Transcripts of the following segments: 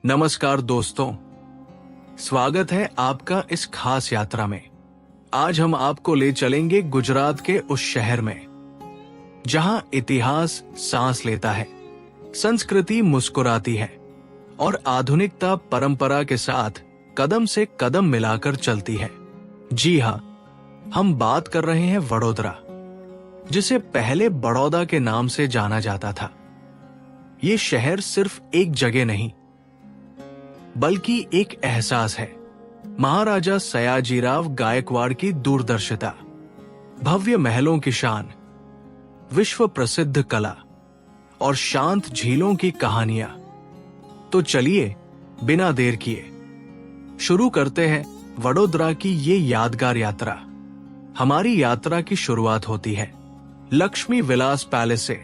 नमस्कार दोस्तों, स्वागत है आपका इस खास यात्रा में। आज हम आपको ले चलेंगे गुजरात के उस शहर में जहां इतिहास सांस लेता है, संस्कृति मुस्कुराती है और आधुनिकता परंपरा के साथ कदम से कदम मिलाकर चलती है। जी हाँ, हम बात कर रहे हैं वडोदरा, जिसे पहले बड़ौदा के नाम से जाना जाता था। ये शहर सिर्फ एक जगह नहीं, बल्कि एक एहसास है। महाराजा सयाजीराव गायकवाड़ की दूरदर्शिता, भव्य महलों की शान, विश्व प्रसिद्ध कला और शांत झीलों की कहानियां। तो चलिए बिना देर किए शुरू करते हैं वडोदरा की ये यादगार यात्रा। हमारी यात्रा की शुरुआत होती है लक्ष्मी विलास पैलेस से,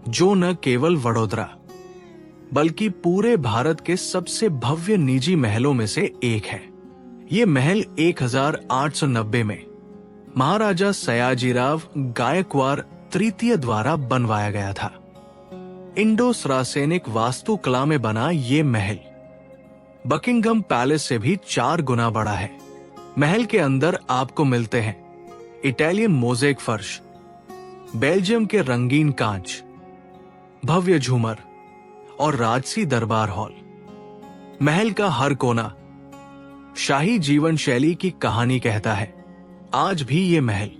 जो न केवल वडोदरा बल्कि पूरे भारत के सबसे भव्य निजी महलों में से एक है। ये महल 1890 में महाराजा सयाजीराव गायकवाड़ तृतीय द्वारा बनवाया गया था। इंडो सरासेनिक वास्तुकला में बना ये महल बकिंघम पैलेस से भी 4 गुना बड़ा है। महल के अंदर आपको मिलते हैं इटालियन मोज़ेक फर्श, बेल्जियम के रंगीन कांच, भव्य झूमर और राजसी दरबार हॉल। महल का हर कोना शाही जीवन शैली की कहानी कहता है। आज भी ये महल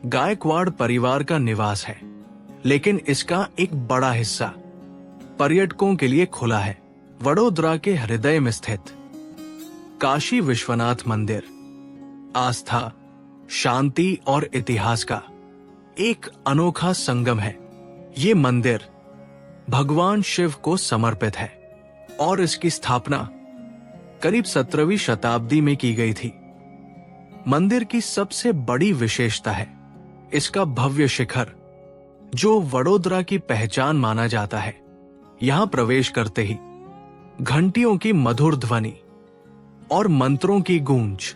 गायकवाड़ परिवार का निवास है, लेकिन इसका एक बड़ा हिस्सा पर्यटकों के लिए खुला है। वडोदरा के हृदय में स्थित काशी विश्वनाथ मंदिर आस्था, शांति और इतिहास का एक अनोखा संगम है। ये मंदिर भगवान शिव को समर्पित है और इसकी स्थापना करीब 17वीं शताब्दी में की गई थी। मंदिर की सबसे बड़ी विशेषता है इसका भव्य शिखर, जो वडोदरा की पहचान माना जाता है। यहां प्रवेश करते ही घंटियों की मधुर ध्वनि और मंत्रों की गूंज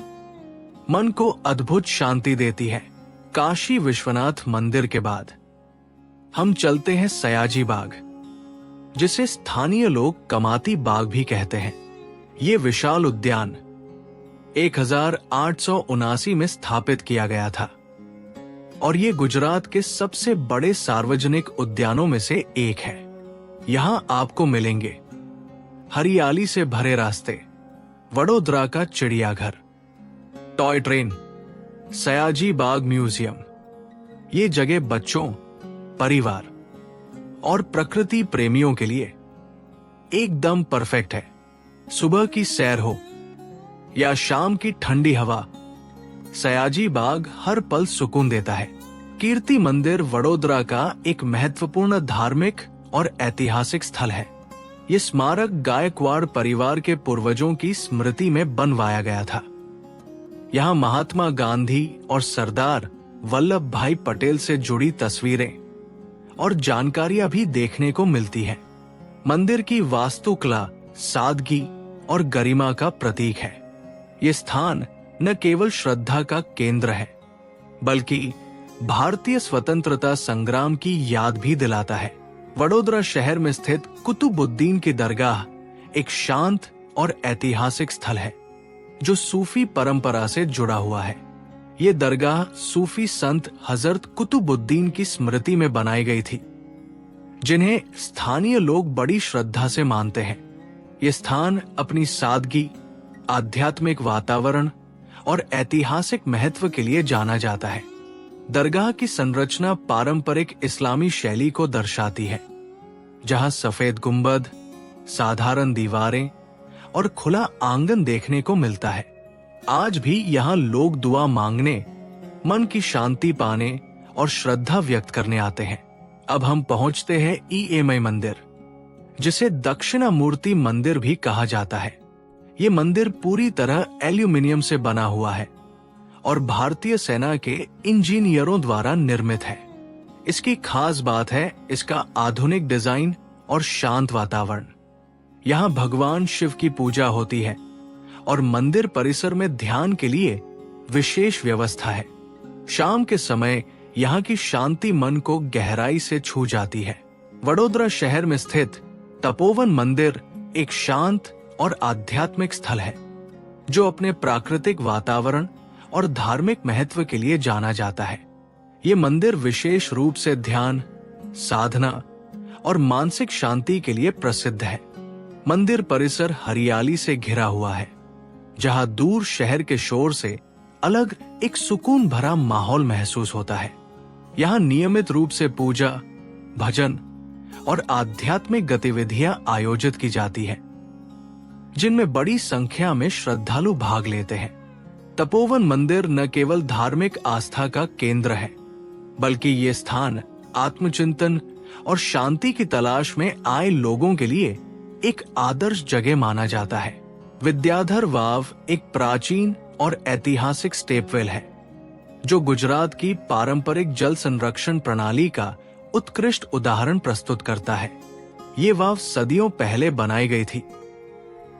मन को अद्भुत शांति देती है। काशी विश्वनाथ मंदिर के बाद हम चलते हैं सयाजी बाग, जिसे स्थानीय लोग कमाती बाग भी कहते हैं। ये विशाल उद्यान 1879 में स्थापित किया गया था और ये गुजरात के सबसे बड़े सार्वजनिक उद्यानों में से एक है। यहां आपको मिलेंगे हरियाली से भरे रास्ते, वडोदरा का चिड़ियाघर, टॉय ट्रेन, सयाजी बाग म्यूजियम। ये जगह बच्चों, परिवार और प्रकृति प्रेमियों के लिए एकदम परफेक्ट है। सुबह की सैर हो या शाम की ठंडी हवा, सयाजी बाग हर पल सुकून देता है। कीर्ति मंदिर वडोदरा का एक महत्वपूर्ण धार्मिक और ऐतिहासिक स्थल है। ये स्मारक गायकवाड़ परिवार के पूर्वजों की स्मृति में बनवाया गया था। यहाँ महात्मा गांधी और सरदार वल्लभ भाई पटेल से जुड़ी तस्वीरें और जानकारियां भी देखने को मिलती है। मंदिर की वास्तुकला सादगी और गरिमा का प्रतीक है। ये स्थान न केवल श्रद्धा का केंद्र है, बल्कि भारतीय स्वतंत्रता संग्राम की याद भी दिलाता है। वडोदरा शहर में स्थित कुतुबुद्दीन की दरगाह एक शांत और ऐतिहासिक स्थल है, जो सूफी परंपरा से जुड़ा हुआ है। ये दरगाह सूफी संत हजरत कुतुबुद्दीन की स्मृति में बनाई गई थी, जिन्हें स्थानीय लोग बड़ी श्रद्धा से मानते हैं। ये स्थान अपनी सादगी, आध्यात्मिक वातावरण और ऐतिहासिक महत्व के लिए जाना जाता है। दरगाह की संरचना पारंपरिक इस्लामी शैली को दर्शाती है, जहां सफेद गुंबद, साधारण दीवारें और खुला आंगन देखने को मिलता है। आज भी यहाँ लोग दुआ मांगने, मन की शांति पाने और श्रद्धा व्यक्त करने आते हैं। अब हम पहुंचते हैं ईएमआई मंदिर, जिसे दक्षिणामूर्ति मंदिर भी कहा जाता है। ये मंदिर पूरी तरह एल्यूमिनियम से बना हुआ है और भारतीय सेना के इंजीनियरों द्वारा निर्मित है। इसकी खास बात है इसका आधुनिक डिजाइन और शांत वातावरण। यहाँ भगवान शिव की पूजा होती है और मंदिर परिसर में ध्यान के लिए विशेष व्यवस्था है। शाम के समय यहाँ की शांति मन को गहराई से छू जाती है। वडोदरा शहर में स्थित तपोवन मंदिर एक शांत और आध्यात्मिक स्थल है जो अपने प्राकृतिक वातावरण और धार्मिक महत्व के लिए जाना जाता है। ये मंदिर विशेष रूप से ध्यान, साधना और मानसिक शांति के लिए प्रसिद्ध है। मंदिर परिसर हरियाली से घिरा हुआ है, जहां दूर शहर के शोर से अलग एक सुकून भरा माहौल महसूस होता है। यहाँ नियमित रूप से पूजा, भजन और आध्यात्मिक गतिविधियां आयोजित की जाती हैं, जिनमें बड़ी संख्या में श्रद्धालु भाग लेते हैं। तपोवन मंदिर न केवल धार्मिक आस्था का केंद्र है, बल्कि ये स्थान आत्मचिंतन और शांति की तलाश में आए लोगों के लिए एक आदर्श जगह माना जाता है। विद्याधर वाव एक प्राचीन और ऐतिहासिक स्टेपवेल है, जो गुजरात की पारंपरिक जल संरक्षण प्रणाली का उत्कृष्ट उदाहरण प्रस्तुत करता है। ये वाव सदियों पहले बनाई गई थी,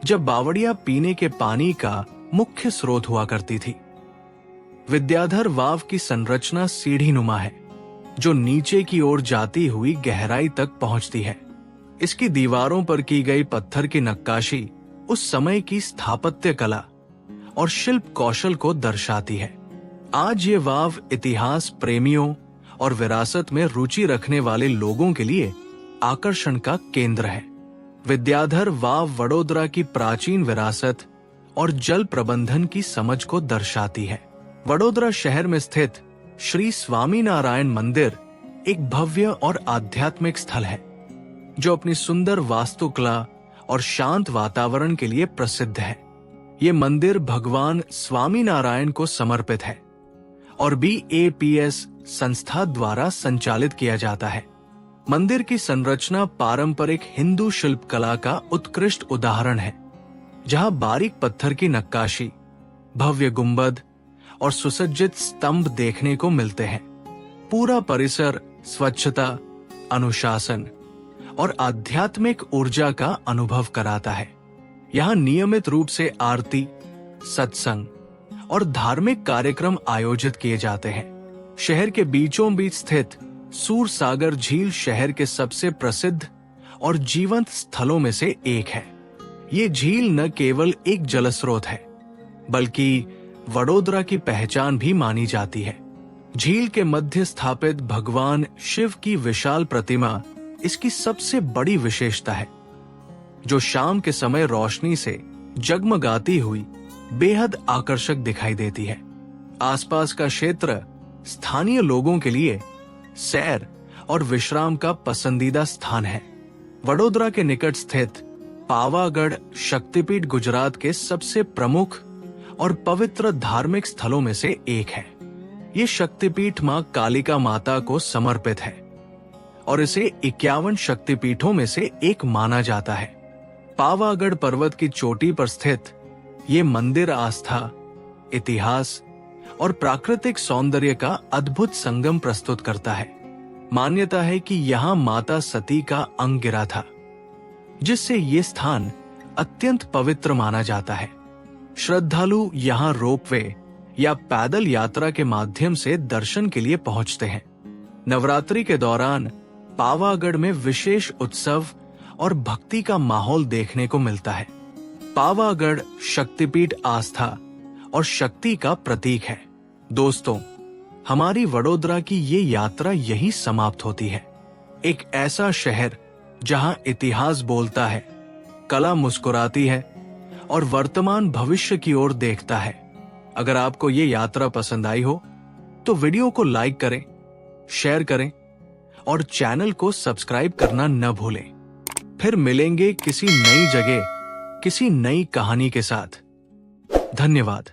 जब बावड़िया पीने के पानी का मुख्य स्रोत हुआ करती थी। विद्याधर वाव की संरचना सीढ़ी नुमा है, जो नीचे की ओर जाती हुई गहराई तक पहुंचती है। इसकी दीवारों पर की गई पत्थर की नक्काशी उस समय की स्थापत्य कला और शिल्प कौशल को दर्शाती है। आज ये वाव इतिहास प्रेमियों और विरासत में रुचि रखने वाले लोगों के लिए आकर्षण का केंद्र है। विद्याधर वाव वडोदरा की प्राचीन विरासत और जल प्रबंधन की समझ को दर्शाती है। वडोदरा शहर में स्थित श्री स्वामीनारायण मंदिर एक भव्य और आध्यात्मिक स्थल है, जो अपनी सुंदर वास्तुकला और शांत वातावरण के लिए प्रसिद्ध है। ये मंदिर भगवान स्वामीनारायण को समर्पित है और BAPS संस्था द्वारा संचालित किया जाता है। मंदिर की संरचना पारंपरिक हिंदू शिल्प कला का उत्कृष्ट उदाहरण है, जहां बारीक पत्थर की नक्काशी, भव्य गुंबद और सुसज्जित स्तंभ देखने को मिलते हैं। पूरा परिसर स्वच्छता, अनुशासन और आध्यात्मिक ऊर्जा का अनुभव कराता है। यहाँ नियमित रूप से आरती, सत्संग और धार्मिक कार्यक्रम आयोजित किए जाते हैं। शहर के बीचों बीच स्थित सूरसागर झील शहर के सबसे प्रसिद्ध और जीवंत स्थलों में से एक है। ये झील न केवल एक जलस्रोत है, बल्कि वडोदरा की पहचान भी मानी जाती है। झील के मध्य स्थापित भगवान शिव की विशाल प्रतिमा इसकी सबसे बड़ी विशेषता है, जो शाम के समय रोशनी से जगमगाती हुई बेहद आकर्षक दिखाई देती है। आसपास का क्षेत्र स्थानीय लोगों के लिए सैर और विश्राम का पसंदीदा स्थान है। वडोदरा के निकट स्थित पावागढ़ शक्तिपीठ गुजरात के सबसे प्रमुख और पवित्र धार्मिक स्थलों में से एक है। ये शक्तिपीठ मां कालिका माता को समर्पित है और इसे 51 शक्तिपीठों में से एक माना जाता है। पावागढ़ पर्वत की चोटी पर स्थित ये मंदिर आस्था, इतिहास और प्राकृतिक सौंदर्य का अद्भुत संगम प्रस्तुत करता है। मान्यता है कि यहाँ माता सती का अंग गिरा था, जिससे ये स्थान अत्यंत पवित्र माना जाता है। श्रद्धालु यहाँ रोपवे या पैदल यात्रा के माध्यम से दर्शन के लिए पहुंचते हैं। नवरात्रि के दौरान पावागढ़ में विशेष उत्सव और भक्ति का माहौल देखने को मिलता है। पावागढ़ शक्तिपीठ आस्था और शक्ति का प्रतीक है। दोस्तों, हमारी वडोदरा की ये यात्रा यही समाप्त होती है। एक ऐसा शहर जहां इतिहास बोलता है, कला मुस्कुराती है और वर्तमान भविष्य की ओर देखता है। अगर आपको ये यात्रा पसंद आई हो तो वीडियो को लाइक करें, शेयर करें और चैनल को सब्सक्राइब करना न भूलें। फिर मिलेंगे किसी नई जगह, किसी नई कहानी के साथ। धन्यवाद।